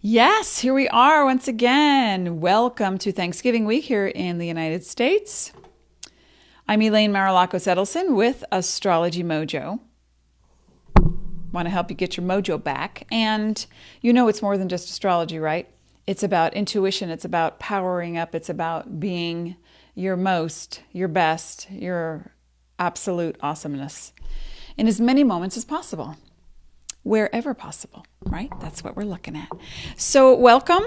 Yes, here we are once again. Welcome to Thanksgiving week here in the United States. I'm Elaine Marolakos Edelson with Astrology Mojo. Want to help you get your mojo back. And you know it's more than just astrology, right? It's about intuition. It's about powering up. It's about being your most, your best, your absolute awesomeness in as many moments as possible. Wherever possible, right? That's what we're looking at. So welcome.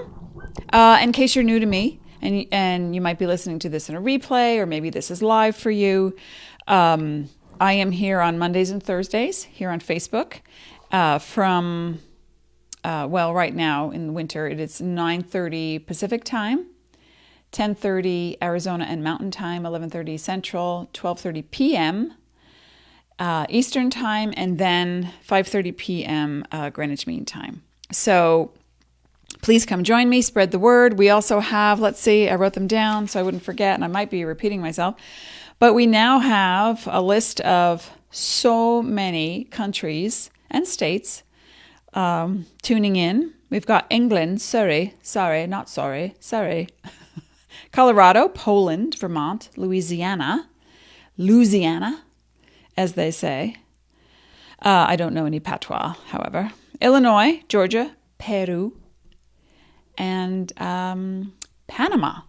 In case you're new to me and you might be listening to this in a replay or maybe this is live for you, I am here on Mondays and Thursdays here on Facebook from, right now in the winter, it's 9:30 Pacific time, 10:30 Arizona and Mountain time, 11:30 Central, 12:30 p.m. Eastern time, and then 5:30 p.m. Greenwich Mean Time. So please come join me, spread the word. We also have, let's see, I wrote them down so I wouldn't forget, and I might be repeating myself, but we now have a list of so many countries and states tuning in. We've got England, Surrey, Colorado, Poland, Vermont, Louisiana, as they say. I don't know any patois, however. Illinois, Georgia, Peru, and Panama.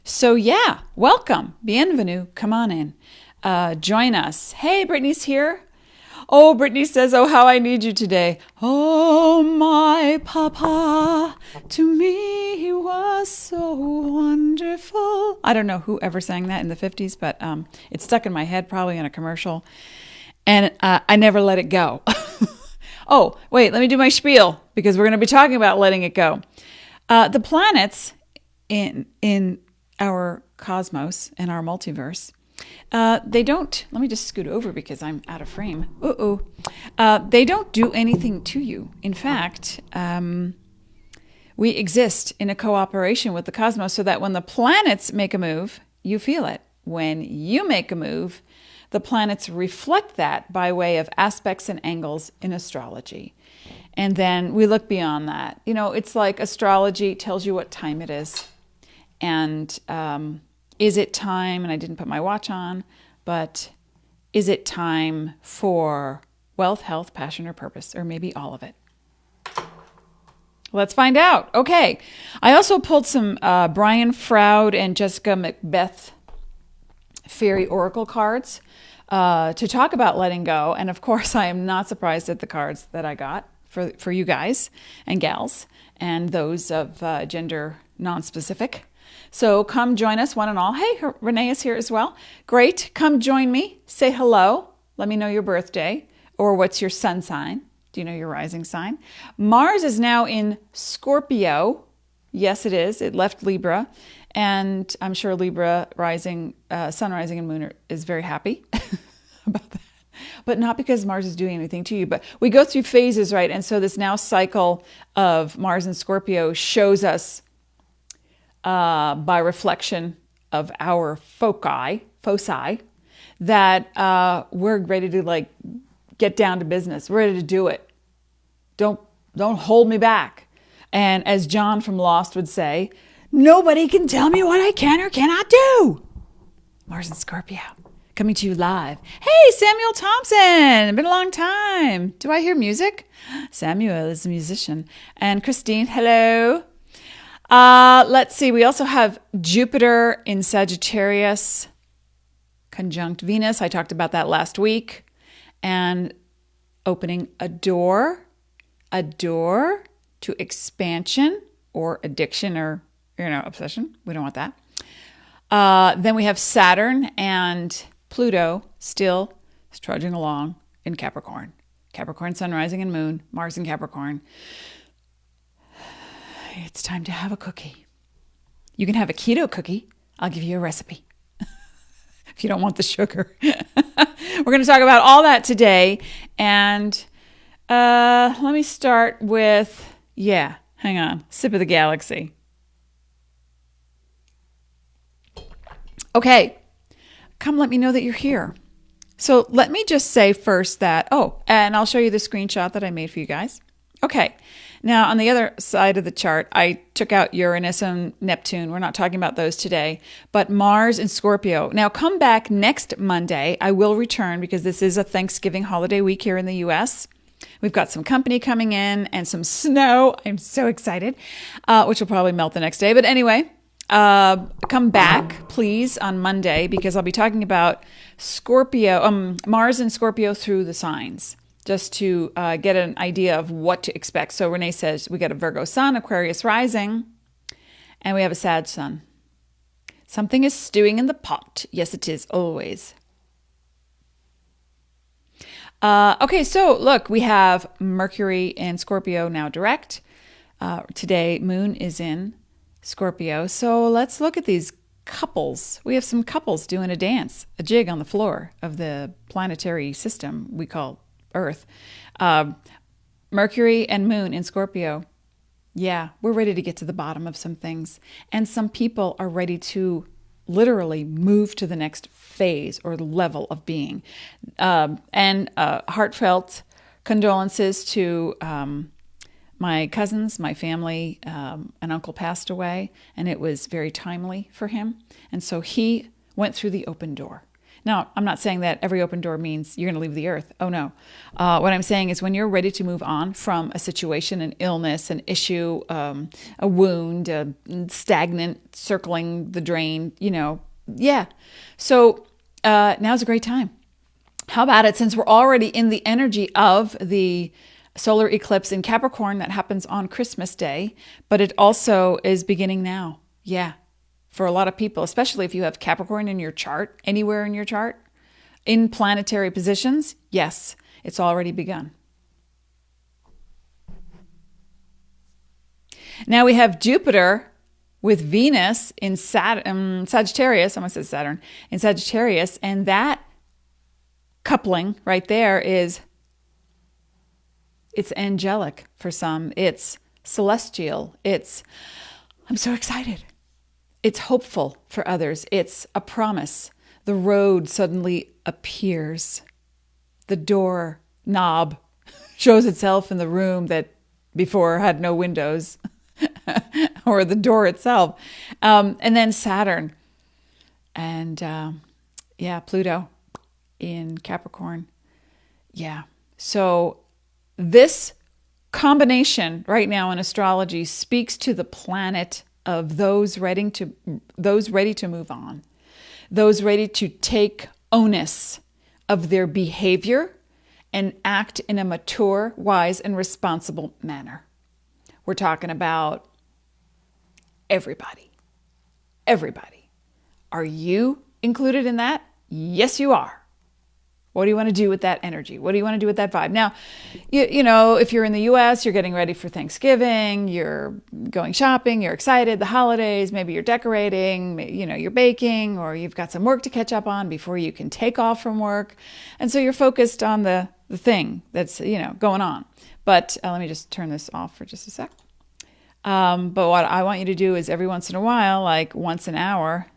So yeah, welcome. Bienvenue. Come on in. Join us. Hey, Brittany's here. Oh, Brittany says, oh, how I need you today. Oh, my papa, to me he was so wonderful. I don't know who ever sang that in the 50s, but it stuck in my head, probably in a commercial. And I never let it go. Oh, wait, let me do my spiel, because we're going to be talking about letting it go. The planets in our cosmos, in our multiverse, they don't, let me just scoot over because I'm out of frame. They don't do anything to you. In fact, we exist in a cooperation with the cosmos so that when the planets make a move, you feel it. When you make a move, the planets reflect that by way of aspects and angles in astrology. And then we look beyond that. You know, it's like astrology tells you what time it is. And is it time, and I didn't put my watch on, but is it time for wealth, health, passion, or purpose, or maybe all of it? Let's find out. Okay. I also pulled some Brian Froud and Jessica Macbeth Fairy Oracle cards to talk about letting go. And of course, I am not surprised at the cards that I got for you guys and gals and those of gender non-specific. So come join us, one and all. Hey, Renee is here as well. Great. Come join me. Say hello. Let me know your birthday or what's your sun sign. Do you know your rising sign? Mars is now in Scorpio. Yes, it is. It left Libra. And I'm sure Libra rising, sun rising and moon is very happy about that. But not because Mars is doing anything to you. But we go through phases, right? And so this now cycle of Mars and Scorpio shows us by reflection of our foci, that we're ready to get down to business. We're ready to do it. Don't hold me back. And as John from Lost would say, nobody can tell me what I can or cannot do. Mars and Scorpio, coming to you live. Hey, Samuel Thompson, been a long time. Do I hear music? Samuel is a musician. And Christine, hello. Let's see. We also have Jupiter in Sagittarius, conjunct Venus. I talked about that last week. And opening a door to expansion or addiction or, obsession. We don't want that. Then we have Saturn and Pluto still trudging along in Capricorn. Capricorn, sun, rising, and moon. Mars in Capricorn. It's time to have a cookie. You can have a keto cookie. I'll give you a recipe if you don't want the sugar. We're going to talk about all that today. And let me start with, hang on, Sip of the Galaxy. Okay, come let me know that you're here. So let me just say first that, and I'll show you the screenshot that I made for you guys. Okay. Now, on the other side of the chart, I took out Uranus and Neptune. We're not talking about those today, but Mars and Scorpio. Now, come back next Monday. I will return because this is a Thanksgiving holiday week here in the US. We've got some company coming in and some snow. I'm so excited, which will probably melt the next day. But anyway, come back, please, on Monday because I'll be talking about Scorpio, Mars and Scorpio through the signs, just to get an idea of what to expect. So Renee says we got a Virgo sun, Aquarius rising, and we have a Sag sun. Something is stewing in the pot. Yes, it is, always. Okay, so look, we have Mercury in Scorpio now direct. Today, Moon is in Scorpio. So let's look at these couples. We have some couples doing a dance, a jig on the floor of the planetary system we call Earth. Mercury and Moon in Scorpio. Yeah, we're ready to get to the bottom of some things. And some people are ready to literally move to the next phase or level of being. And heartfelt condolences to my cousins, my family. An uncle passed away, and it was very timely for him. And so he went through the open door. Now, I'm not saying that every open door means you're going to leave the earth. Oh, no. What I'm saying is when you're ready to move on from a situation, an illness, an issue, a wound, a stagnant, circling the drain, yeah. So now's a great time. How about it, since we're already in the energy of the solar eclipse in Capricorn that happens on Christmas Day, but it also is beginning now. Yeah. For a lot of people, especially if you have Capricorn in your chart, anywhere in your chart, in planetary positions, yes, it's already begun. Now we have Jupiter with Venus in Sagittarius, I almost said Saturn, in Sagittarius, and that coupling right there it's angelic for some, it's celestial, I'm so excited. It's hopeful for others. It's a promise. The road suddenly appears. The door knob shows itself in the room that before had no windows, or the door itself. And then Saturn and, Pluto in Capricorn. Yeah. So this combination right now in astrology speaks to the planet of those ready to move on, those ready to take onus of their behavior and act in a mature, wise, and responsible manner. We're talking about everybody. Everybody. Are you included in that? Yes, you are. What do you want to do with that energy? What do you want to do with that vibe? Now, you know, if you're in the US, you're getting ready for Thanksgiving, you're going shopping, you're excited, the holidays, maybe you're decorating, you're baking, or you've got some work to catch up on before you can take off from work. And so you're focused on the thing that's, going on. But let me just turn this off for just a sec. But what I want you to do is every once in a while, like once an hour,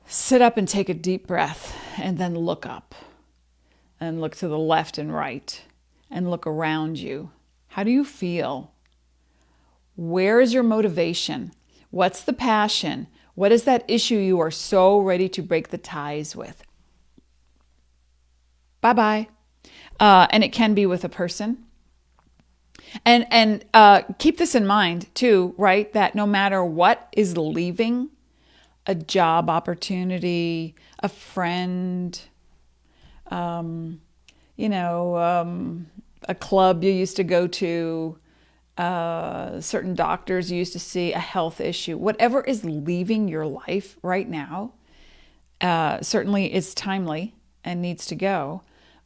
sit up and take a deep breath and then look up. And look to the left and right and look around you. How do you feel? Where is your motivation? What's the passion? What is that issue you are so ready to break the ties with? Bye-bye. And it can be with a person. And keep this in mind too, right? That no matter what is leaving, a job opportunity, a friend, a club you used to go to, certain doctors you used to see, a health issue, whatever is leaving your life right now, certainly is timely and needs to go.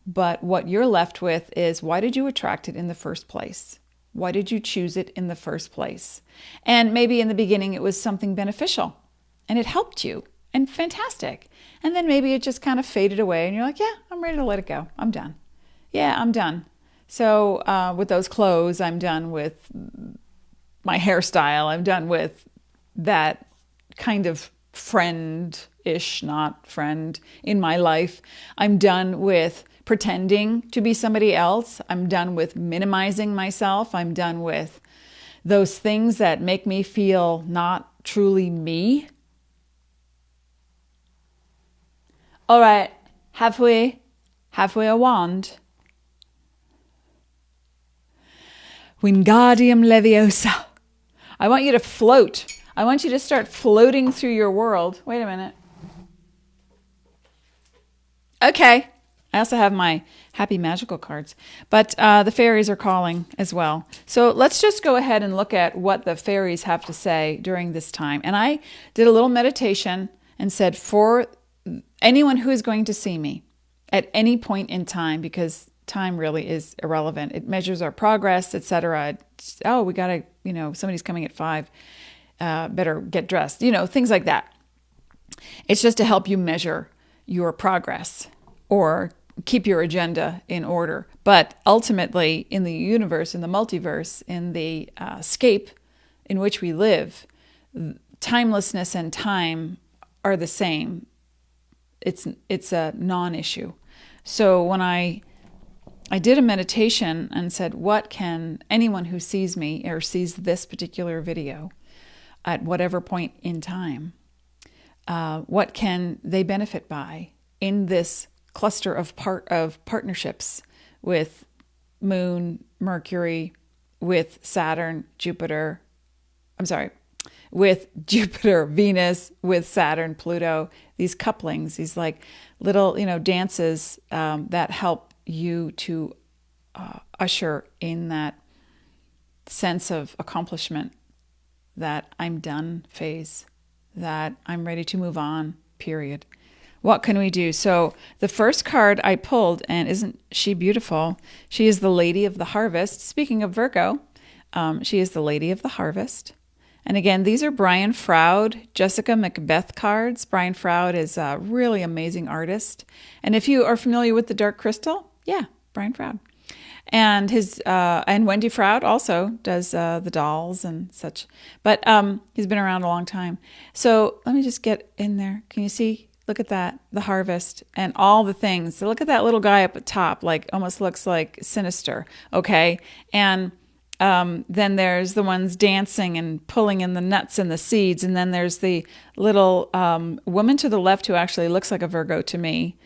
But what you're left with is, why did you attract it in the first place? Why did you choose it in the first place? And maybe in the beginning it was something beneficial and it helped you. And fantastic. And then maybe it just kind of faded away and you're like, yeah, I'm ready to let it go. I'm done. Yeah, I'm done. So with those clothes, I'm done with my hairstyle. I'm done with that kind of friend-ish, not friend in my life. I'm done with pretending to be somebody else. I'm done with minimizing myself. I'm done with those things that make me feel not truly me. All right, halfway a wand. Wingardium Leviosa. I want you to float. I want you to start floating through your world. Wait a minute. Okay. I also have my happy magical cards, but the fairies are calling as well. So let's just go ahead and look at what the fairies have to say during this time. And I did a little meditation and said, for anyone who is going to see me at any point in time, because time really is irrelevant. It measures our progress, etc. Oh, we got to, somebody's coming at 5. Better get dressed, things like that. It's just to help you measure your progress or keep your agenda in order. But ultimately, in the universe, in the multiverse, in the scape in which we live, timelessness and time are the same. It's a non-issue. So when I did a meditation and said, what can anyone who sees me or sees this particular video at whatever point in time, what can they benefit by in this cluster of partnerships with Moon, Mercury, with Saturn, Jupiter, with Jupiter, Venus, with Saturn, Pluto, these couplings, these like little, dances that help you to usher in that sense of accomplishment, that I'm done phase, that I'm ready to move on, period. What can we do? So the first card I pulled, and isn't she beautiful? She is the Lady of the Harvest. Speaking of Virgo, she is the Lady of the Harvest. And again, these are Brian Froud, Jessica Macbeth cards. Brian Froud is a really amazing artist. And if you are familiar with the Dark Crystal, yeah, Brian Froud. And and Wendy Froud also does the dolls and such. But he's been around a long time. So let me just get in there. Can you see? Look at that, the harvest and all the things. So look at that little guy up at top, like almost looks like sinister, okay? And then there's the ones dancing and pulling in the nuts and the seeds. And then there's the little woman to the left who actually looks like a Virgo to me,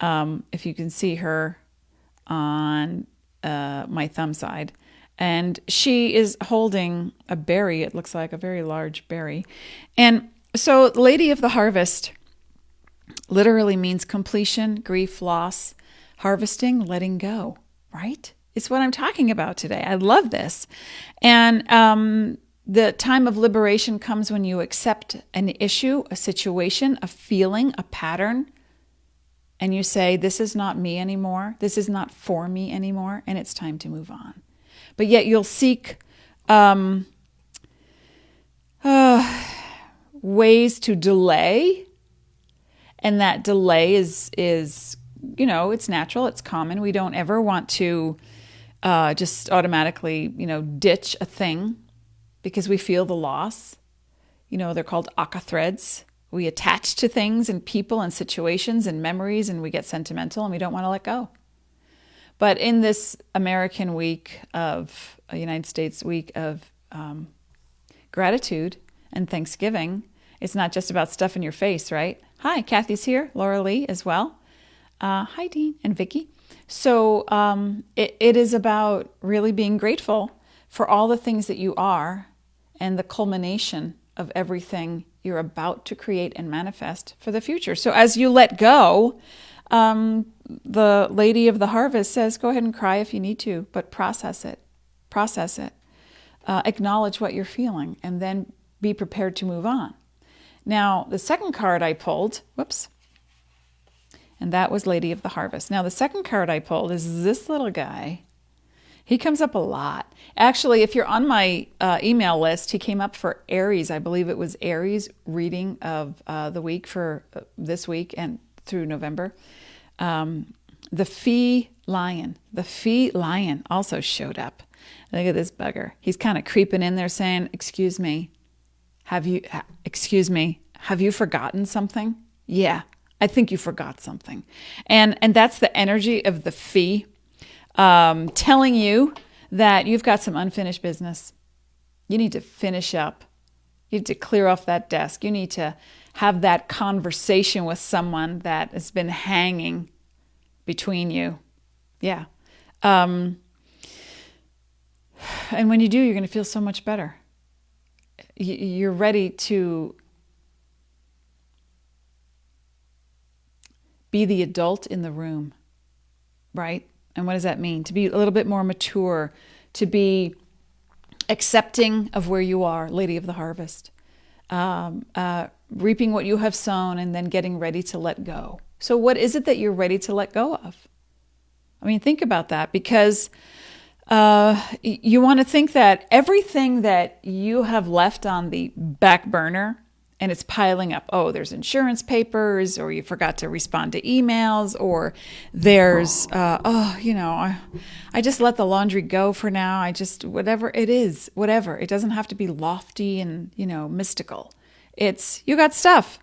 if you can see her on my thumb side. And she is holding a berry. It looks like a very large berry. And so Lady of the Harvest literally means completion, grief, loss, harvesting, letting go, right? It's what I'm talking about today. I love this. And the time of liberation comes when you accept an issue, a situation, a feeling, a pattern, and you say, this is not me anymore. This is not for me anymore, and it's time to move on. But yet you'll seek ways to delay. And that delay is it's natural, it's common. We don't ever want to just automatically, ditch a thing because we feel the loss. They're called Aka threads. We attach to things and people and situations and memories, and we get sentimental and we don't want to let go. But in this American week of United States week of gratitude and Thanksgiving, it's not just about stuff in your face, right? Hi, Kathy's here. Laura Lee as well. Hi, Dean and Vicky. So it is about really being grateful for all the things that you are and the culmination of everything you're about to create and manifest for the future. So as you let go, the Lady of the Harvest says, go ahead and cry if you need to, but process it. Process it. Acknowledge what you're feeling, and then be prepared to move on. Now, the second card I pulled, and that was Lady of the Harvest. Now, the second card I pulled is this little guy. He comes up a lot. Actually, if you're on my email list, he came up for Aries. I believe it was Aries reading of the week for this week and through November. The Fee Lion. The Fee Lion also showed up. Look at this bugger. He's kind of creeping in there saying, excuse me, have you forgotten something? Yeah, I think you forgot something. And that's the energy of the fee telling you that you've got some unfinished business. You need to finish up. You need to clear off that desk. You need to have that conversation with someone that has been hanging between you. Yeah. And when you do, you're going to feel so much better. You're ready to be the adult in the room, right? And what does that mean? To be a little bit more mature, to be accepting of where you are, Lady of the Harvest, reaping what you have sown and then getting ready to let go. So what is it that you're ready to let go of? I mean, think about that, because you want to think that everything that you have left on the back burner and it's piling up. Oh, there's insurance papers, or you forgot to respond to emails, or there's, I just let the laundry go for now. I just, whatever it is, whatever. It doesn't have to be lofty and, mystical. It's, you got stuff.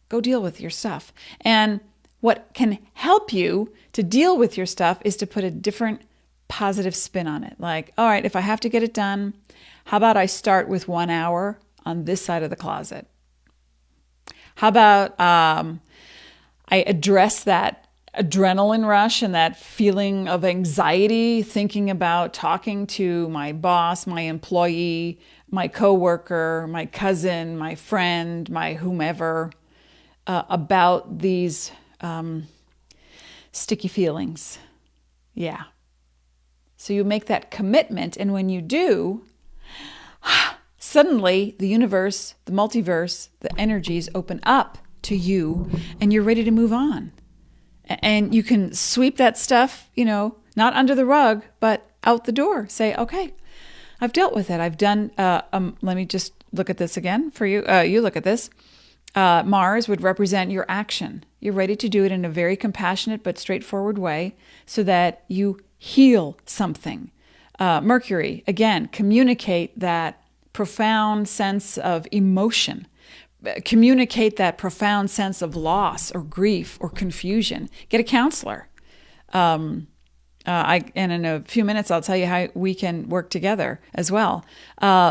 Go deal with your stuff. And what can help you to deal with your stuff is to put a different positive spin on it. Like, all right, if I have to get it done, how about I start with 1 hour on this side of the closet? How about I address that adrenaline rush and that feeling of anxiety, thinking about talking to my boss, my employee, my coworker, my cousin, my friend, my whomever, about these sticky feelings. Yeah. So you make that commitment, and when you do, suddenly the universe, the multiverse, the energies open up to you, and you're ready to move on. And you can sweep that stuff, not under the rug, but out the door. Say, okay, I've dealt with it. I've done, let me just look at this again for you. You look at this. Mars would represent your action. You're ready to do it in a very compassionate but straightforward way so that you heal something. Mercury, again, communicate that profound sense of emotion. Communicate that profound sense of loss or grief or confusion. Get a counselor. And in a few minutes, I'll tell you how we can work together as well.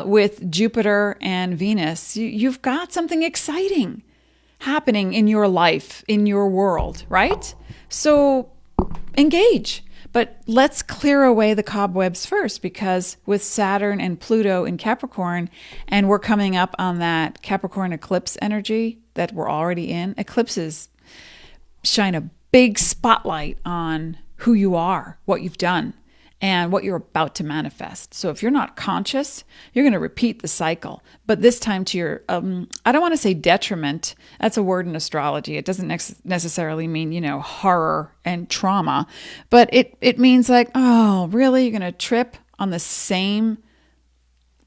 With Jupiter and Venus, you've got something exciting happening in your life, in your world, right? So engage. But let's clear away the cobwebs first, because with Saturn and Pluto in Capricorn, and we're coming up on that Capricorn eclipse energy that we're already in, eclipses shine a big spotlight on who you are, what you've done, and what you're about to manifest. So if you're not conscious, you're going to repeat the cycle, but this time to your, I don't want to say detriment. That's a word in astrology. It doesn't necessarily mean, horror and trauma, but it means like, oh, really? You're going to trip on the same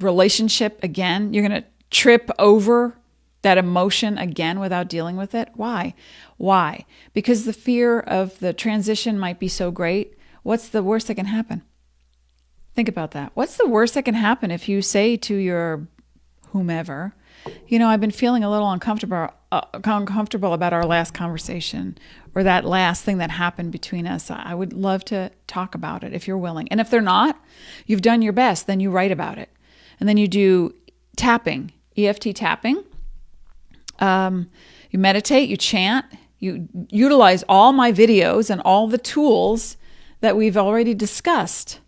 relationship again? You're going to trip over that emotion again without dealing with it? Why? Because the fear of the transition might be so great. What's the worst that can happen? Think about that. What's the worst that can happen if you say to your whomever, I've been feeling a little uncomfortable about our last conversation, or that last thing that happened between us. I would love to talk about it if you're willing. And if they're not, you've done your best. Then you write about it. And then you do tapping, EFT tapping. You meditate, you chant, you utilize all my videos and all the tools that we've already discussed,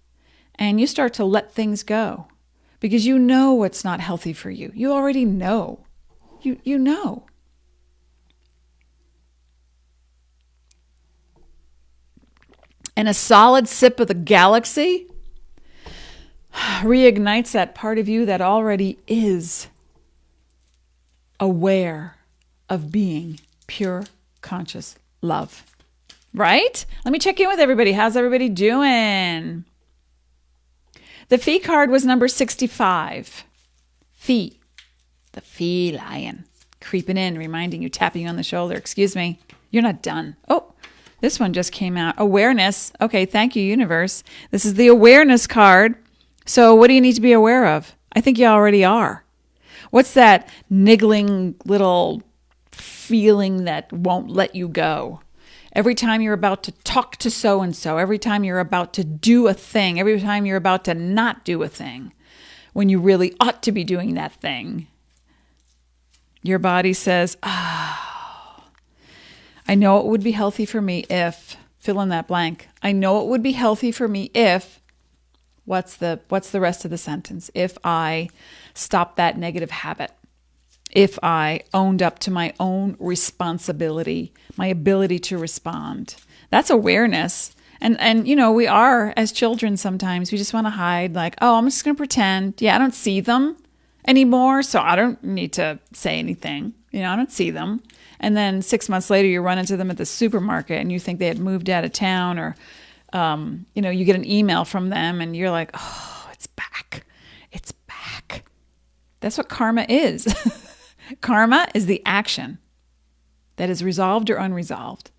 and you start to let things go, because you know what's not healthy for you. You already know. You know. And a solid sip of the galaxy reignites that part of you that already is aware of being pure, conscious love. Right? Let me check in with everybody. How's everybody doing? The fee card was number 65. Fee. The fee lion. Creeping in, reminding you, tapping you on the shoulder. Excuse me. You're not done. Oh, this one just came out. Awareness. Okay, thank you, universe. This is the awareness card. So what do you need to be aware of? I think you already are. What's that niggling little feeling that won't let you go. Every time you're about to talk to so-and-so, every time you're about to do a thing, every time you're about to not do a thing, when you really ought to be doing that thing, your body says, oh, I know it would be healthy for me if, fill in that blank. I know it would be healthy for me if, what's the rest of the sentence? If I stop that negative habit. If I owned up to my own responsibility, my ability to respond. That's awareness. And we are, as children sometimes, we just want to hide, like, oh, I'm just going to pretend. Yeah, I don't see them anymore, so I don't need to say anything. I don't see them. And then 6 months later, you run into them at the supermarket and you think they had moved out of town, or, you get an email from them and you're like, oh, it's back. It's back. That's what karma is. Karma is the action that is resolved or unresolved.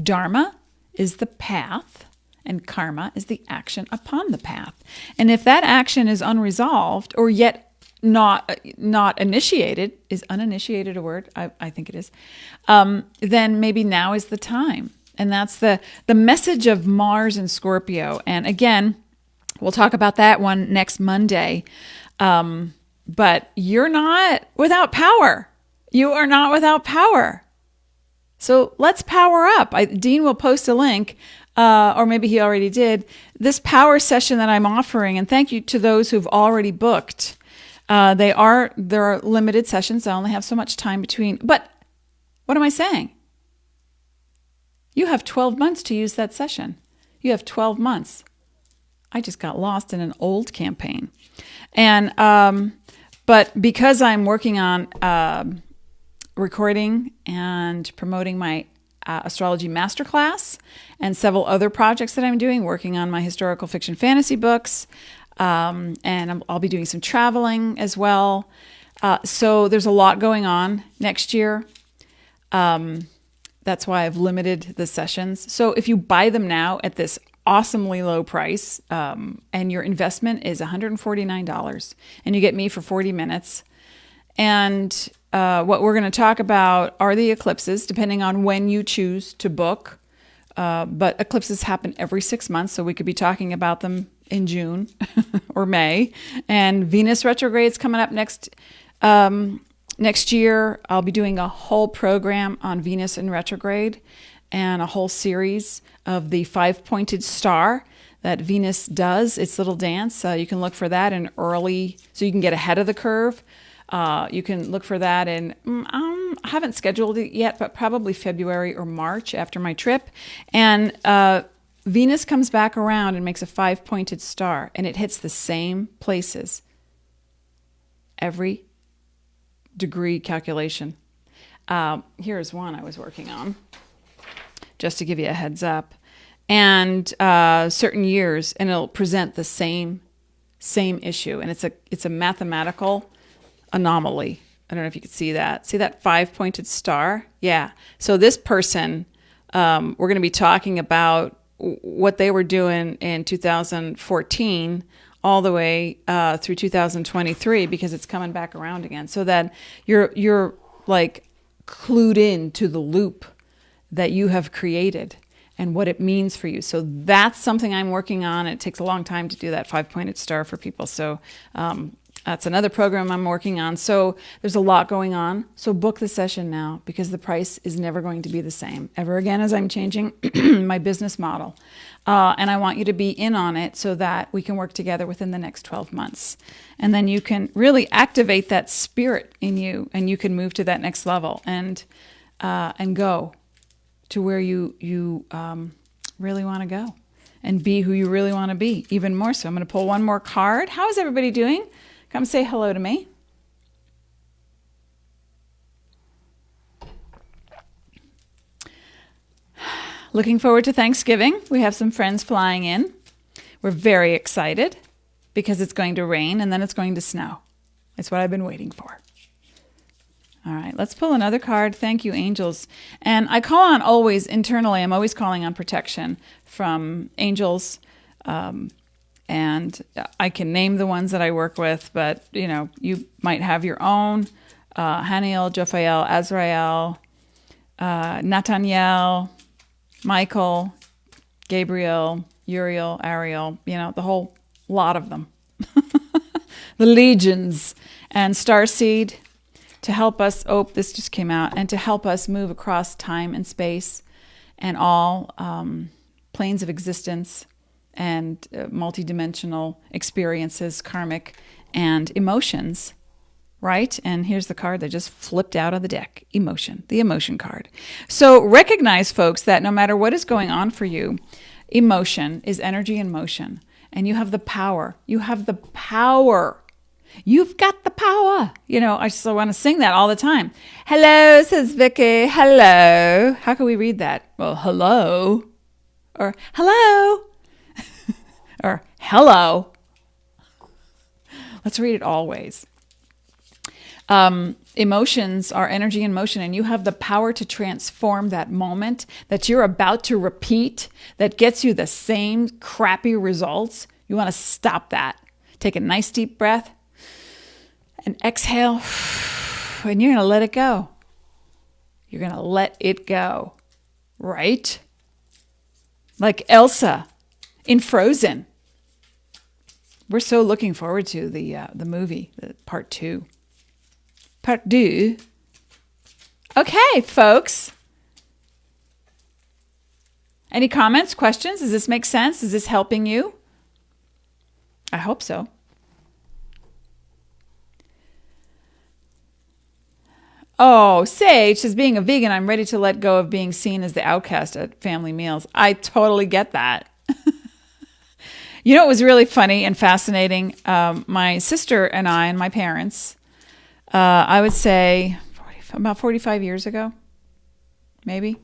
Dharma is the path, and karma is the action upon the path. And if that action is unresolved or yet not initiated, is uninitiated a word? I think it is. Then maybe now is the time. And that's the message of Mars and Scorpio. And again, we'll talk about that one next Monday. But you're not without power. You are not without power. So let's power up. Dean will post a link, or maybe he already did, this power session that I'm offering. And thank you to those who've already booked. There are limited sessions. I only have so much time between. But what am I saying? You have 12 months to use that session. You have 12 months. I just got lost in an old campaign. And but because I'm working on recording and promoting my astrology masterclass and several other projects that I'm doing, working on my historical fiction fantasy books, and I'll be doing some traveling as well. So there's a lot going on next year. That's why I've limited the sessions. So if you buy them now at this awesomely low price, and your investment is $149, and you get me for 40 minutes. And what we're going to talk about are the eclipses, depending on when you choose to book. But eclipses happen every 6 months, so we could be talking about them in June or May. And Venus retrograde's coming up next year. I'll be doing a whole program on Venus in retrograde, and a whole series of the 5-pointed star that Venus does, its little dance. You can look for that in early, so you can get ahead of the curve. You can look for that in, I haven't scheduled it yet, but probably February or March after my trip. And Venus comes back around and makes a 5-pointed star, and it hits the same places every degree calculation. Here's one I was working on, just to give you a heads up, and certain years, and it'll present the same issue, and it's a mathematical anomaly. I don't know if you could see that. See that 5-pointed star? Yeah. So this person, we're going to be talking about what they were doing in 2014 all the way through 2023, because it's coming back around again. So that you're like clued in to the loop that you have created and what it means for you. So that's something I'm working on. It takes a long time to do that 5-pointed star for people. So that's another program I'm working on. So there's a lot going on. So book the session now, because the price is never going to be the same ever again as I'm changing my business model. And I want you to be in on it so that we can work together within the next 12 months. And then you can really activate that spirit in you, and you can move to that next level and go to where you really want to go and be who you really want to be, even more so. I'm going to pull one more card. How is everybody doing? Come say hello to me. Looking forward to Thanksgiving. We have some friends flying in. We're very excited because it's going to rain and then it's going to snow. It's what I've been waiting for. All right, let's pull another card. Thank you, angels. And I call on always, internally, I'm always calling on protection from angels. And I can name the ones that I work with, but you might have your own. Haniel, Jophael, Azrael, Nathaniel, Michael, Gabriel, Uriel, Ariel, the whole lot of them. The legions. And Starseed to help us, this just came out, and to help us move across time and space and all planes of existence and multidimensional experiences, karmic, and emotions, right? And here's the card that just flipped out of the deck, emotion, the emotion card. So recognize, folks, that no matter what is going on for you, emotion is energy in motion, and you have the power. You have the power. You've got the power. I just want to sing that all the time. Hello, says Vicky. Hello. How can we read that? Well, hello. Or hello. Or hello. Let's read it always. Emotions are energy in motion, and you have the power to transform that moment that you're about to repeat that gets you the same crappy results. You want to stop that. Take a nice deep breath and exhale, and you're going to let it go. You're going to let it go, right? Like Elsa in Frozen. We're so looking forward to the movie, part 2. Part 2. Okay, folks. Any comments, questions? Does this make sense? Is this helping you? I hope so. Oh, Sage says, being a vegan, I'm ready to let go of being seen as the outcast at family meals. I totally get that. It was really funny and fascinating. My sister and I and my parents, I would say about 45 years ago, maybe,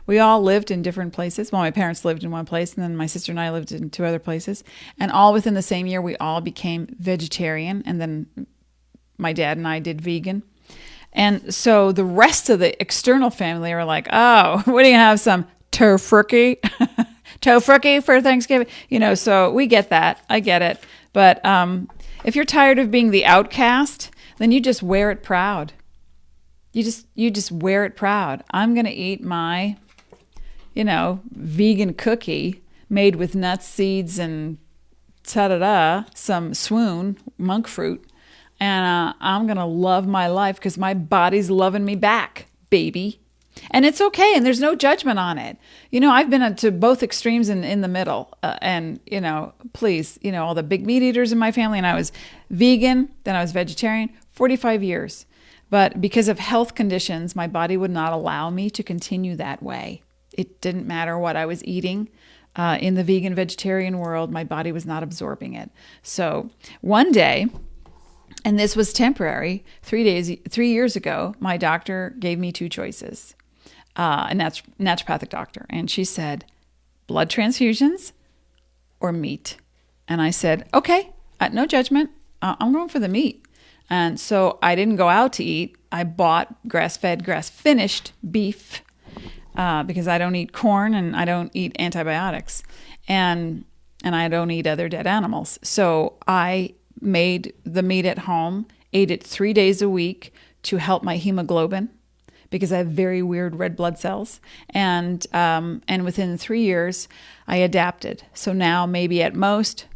we all lived in different places. Well, my parents lived in one place, and then my sister and I lived in 2 other places. And all within the same year, we all became vegetarian. And then my dad and I did vegan. And so the rest of the external family are like, oh, what are you going to have, some tofurkey? Tofurkey for Thanksgiving? So we get that. I get it. But if you're tired of being the outcast, then you just wear it proud. You just wear it proud. I'm going to eat my, vegan cookie made with nuts, seeds, and some swoon, monk fruit. And I'm going to love my life because my body's loving me back, baby. And it's okay. And there's no judgment on it. I've been to both extremes in the middle. And please, all the big meat eaters in my family. And I was vegan, then I was vegetarian, 45 years. But because of health conditions, my body would not allow me to continue that way. It didn't matter what I was eating. In the vegan vegetarian world, my body was not absorbing it. So one day, and this was temporary, 3 years ago, my doctor gave me 2 choices, a naturopathic doctor. And she said, blood transfusions or meat. And I said, okay, no judgment. I'm going for the meat. And so I didn't go out to eat. I bought grass-fed, grass-finished beef because I don't eat corn and I don't eat antibiotics. And I don't eat other dead animals. So I made the meat at home, ate it 3 days a week to help my hemoglobin because I have very weird red blood cells. And within 3 years, I adapted. So now maybe at most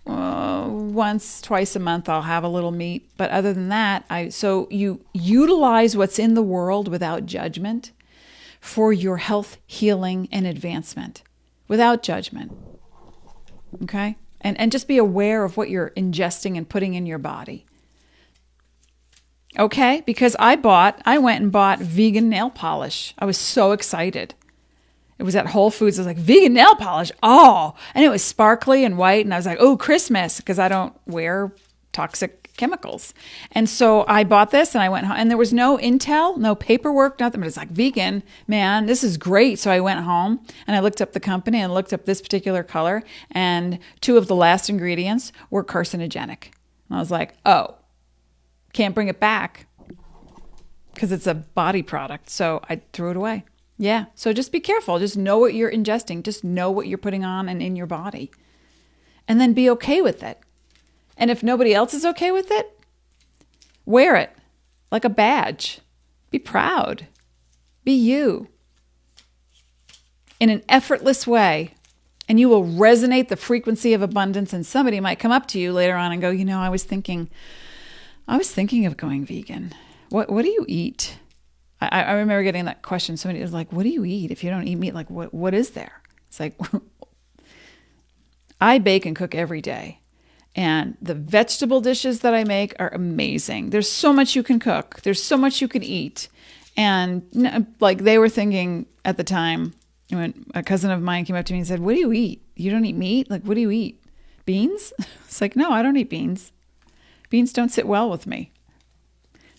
once, twice a month, I'll have a little meat. But other than that, so you utilize what's in the world without judgment for your health, healing, and advancement without judgment. Okay? And just be aware of what you're ingesting and putting in your body. Okay? Because I went and bought vegan nail polish. I was so excited. It was at Whole Foods. I was like, vegan nail polish? Oh! And it was sparkly and white. And I was like, oh, Christmas, because I don't wear toxic chemicals. And so I bought this and I went home. And there was no intel, no paperwork, nothing. But it's like, vegan, man, this is great. So I went home and I looked up the company and looked up this particular color. And 2 of the last ingredients were carcinogenic. And I was like, oh, can't bring it back because it's a body product. So I threw it away. Yeah. So just be careful. Just know what you're ingesting. Just know what you're putting on and in your body. And then be okay with it. And if nobody else is okay with it, wear it. like a badge. Be proud. Be you in an effortless way. And you will resonate the frequency of abundance. And somebody might come up to you later on and go, I was thinking of going vegan. What do you eat? I remember getting that question. Somebody was like, what do you eat if you don't eat meat? Like, what is there? It's like, I bake and cook every day. And the vegetable dishes that I make are amazing. There's so much you can cook. There's so much you can eat. And like they were thinking at the time, when a cousin of mine came up to me and said, what do you eat? You don't eat meat? Like, what do you eat? Beans? It's like, no, I don't eat beans. Beans don't sit well with me.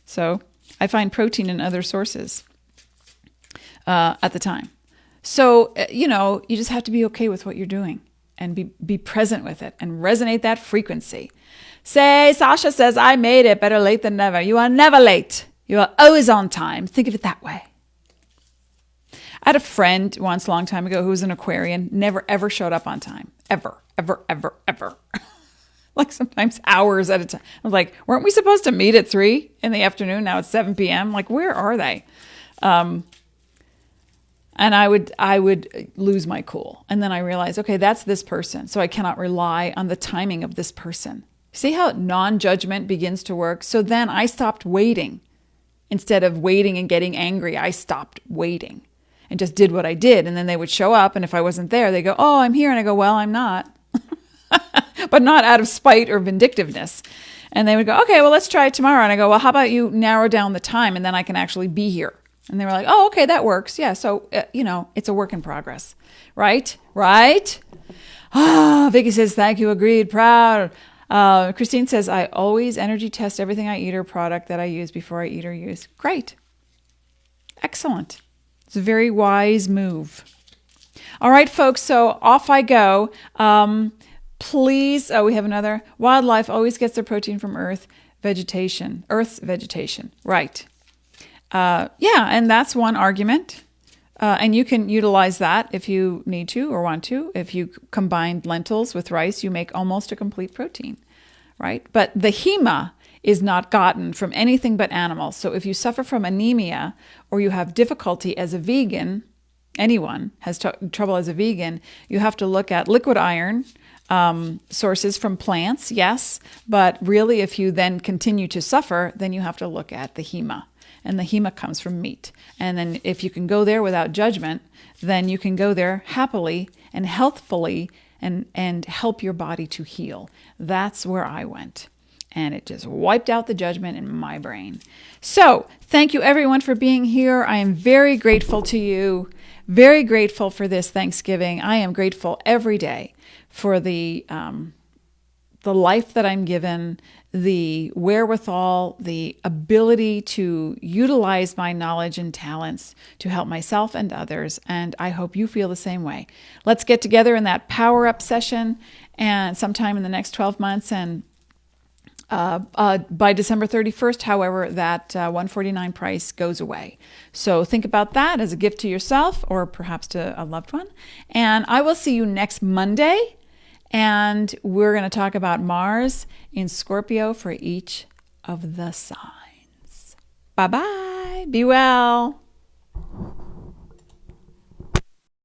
So I find protein in other sources at the time. So, you just have to be okay with what you're doing and be present with it and resonate that frequency. Say, Sasha says, I made it. Better late than never. You are never late. You are always on time. Think of it that way. I had a friend once a long time ago who was an Aquarian, never ever showed up on time. Ever, ever, ever, ever. Like sometimes hours at a time. I was like, weren't we supposed to meet at 3 in the afternoon? Now it's 7 p.m. Like, where are they? And I would lose my cool. And then I realized, okay, that's this person. So I cannot rely on the timing of this person. See how non-judgment begins to work? So then I stopped waiting. Instead of waiting and getting angry, I stopped waiting and just did what I did. And then they would show up. And if I wasn't there, they go, oh, I'm here. And I go, well, I'm not. But not out of spite or vindictiveness. And they would go, okay, well, let's try it tomorrow. And I go, well, how about you narrow down the time and then I can actually be here? And they were like, oh, okay, that works. Yeah. So, it's a work in progress. Right? Right? Vicky says, thank you. Agreed. Proud. Christine says, I always energy test everything I eat or product that I use before I eat or use. Great. Excellent. It's a very wise move. All right, folks. So off I go. Please. Oh, we have another. Wildlife always gets their protein from Earth's vegetation. Right. And that's one argument. And you can utilize that if you need to or want to. If you combine lentils with rice, you make almost a complete protein, right? But the hema is not gotten from anything but animals. So if you suffer from anemia or you have difficulty as a vegan, anyone has trouble as a vegan, you have to look at liquid iron sources from plants, yes. But really, if you then continue to suffer, then you have to look at the hema. And the hema comes from meat. And then if you can go there without judgment, then you can go there happily and healthfully and help your body to heal. That's where I went. And it just wiped out the judgment in my brain. So thank you everyone for being here. I am very grateful to you. Very grateful for this Thanksgiving. I am grateful every day for the life that I'm given, the wherewithal, the ability to utilize my knowledge and talents to help myself and others. And I hope you feel the same way. Let's get together in that power up session and sometime in the next 12 months. And by December 31st, however, that $149 price goes away. So think about that as a gift to yourself or perhaps to a loved one. And I will see you next Monday. And we're going to talk about Mars in Scorpio for each of the signs. Bye-bye. Be well.